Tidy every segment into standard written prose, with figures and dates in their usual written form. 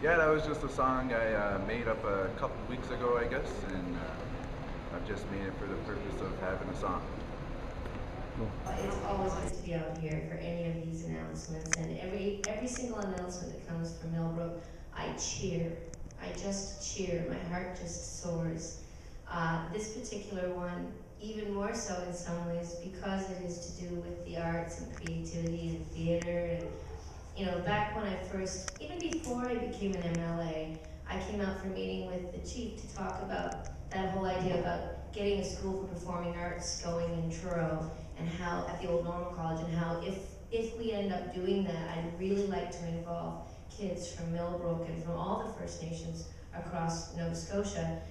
Yeah, that was just a song I made up a couple weeks ago, I guess, and I've just made it for the purpose of having a song. It's always good to be out here for any of these announcements, and every single announcement that comes from Millbrook, I cheer. I just cheer. My heart just soars. This particular one, even more so in some ways, because it is to do with the arts and creativity and theater. And you know, back when I first, even before I became an MLA, I came out for a meeting with the chief to talk about that whole idea about getting a school for performing arts going in Truro, and how at the old Normal College, and how if we end up doing that, I'd really like to involve kids from Millbrook and from all the First Nations across Nova Scotia,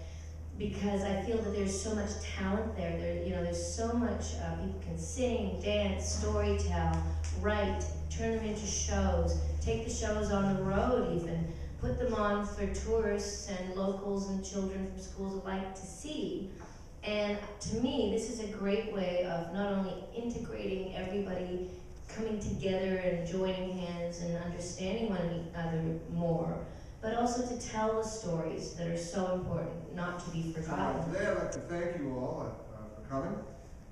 because I feel that there's so much talent there. There's so much people can sing, dance, storytell, write, turn them into shows, take the shows on the road even, put them on for tourists and locals and children from schools alike to see. And to me, this is a great way of not only integrating everybody, coming together and joining hands and understanding one another more, but also to tell the stories that are so important, not to be forgotten. Today I'd like to thank you all for coming.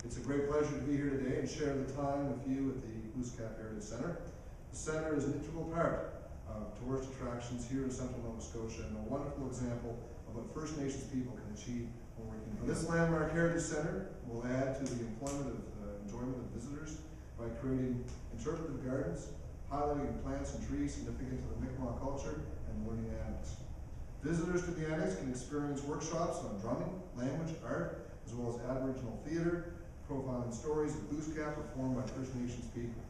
It's a great pleasure to be here today and share the time with you at the Glooscap Heritage Centre. The Centre is an integral part of tourist attractions here in central Nova Scotia, and a wonderful example of what First Nations people can achieve when working together. This landmark Heritage Centre will add to the enjoyment of visitors by creating interpretive gardens, highlighting plants and trees significant to the Mi'kmaq culture and learning annex. Visitors to the annex can experience workshops on drumming, language, art, as well as Aboriginal theatre, profiling stories of Glooscap performed by First Nations people.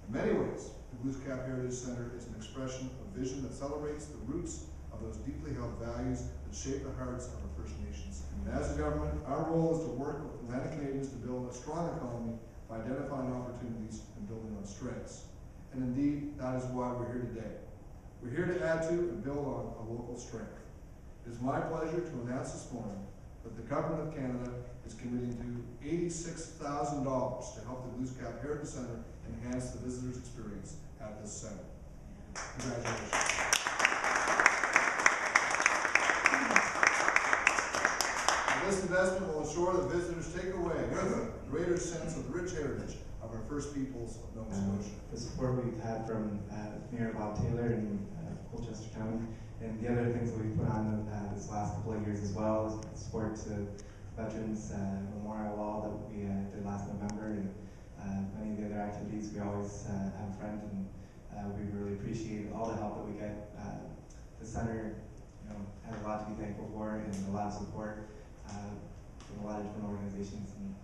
In many ways, the Glooscap Heritage Centre is an expression of vision that celebrates the roots of those deeply held values that shape the hearts of our First Nations. And as a government, our role is to work with Atlantic Canadians to build a strong economy by identifying opportunities and building on strengths. And indeed, that is why we're here today. We're here to add to and build on a local strength. It is my pleasure to announce this morning that the Government of Canada is committing to $86,000 to help the Glooscap Heritage Centre enhance the visitors' experience at this centre. Congratulations. This investment will ensure that visitors take away with them a greater sense of the rich heritage of our First Peoples of Nova Scotia. The support we've had from Mayor Bob Taylor in Colchester County, and the other things that we've put on this last couple of years as well is support to Veterans Memorial Wall that we did last November, and many of the other activities. We always have a friend, and we really appreciate all the help that we get. The center, has a lot to be thankful for, and a lot of support. from a lot of different organizations, and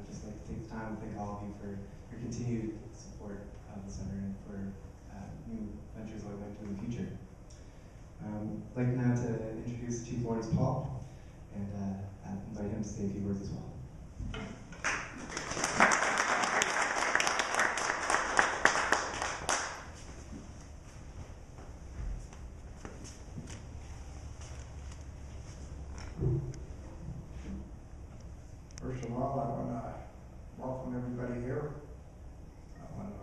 just like to take the time to thank all of you for your continued support of the center and for new ventures that we might do in the future. I'd like now to introduce Chief Warden Paul and invite him to say a few words as well. First of all, I want to welcome everybody here. I want to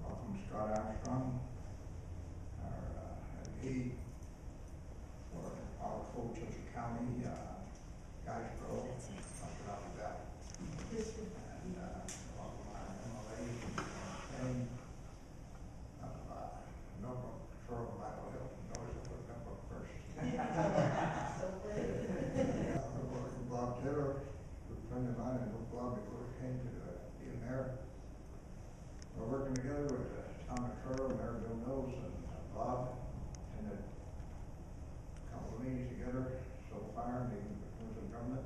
welcome Scott Armstrong, our MP for our Colchester County, Guysborough, Rocky Valley. And welcome our MLA, and Millbrook, Shore, Bible Hill, notice I put Millbrook first. Bob Taylor, a friend of mine, and we're glad we both came to be a mayor. We're working together with Tom McCurl, Mayor Bill Mills, and Bob, and a couple of meetings together so far, meeting with the government.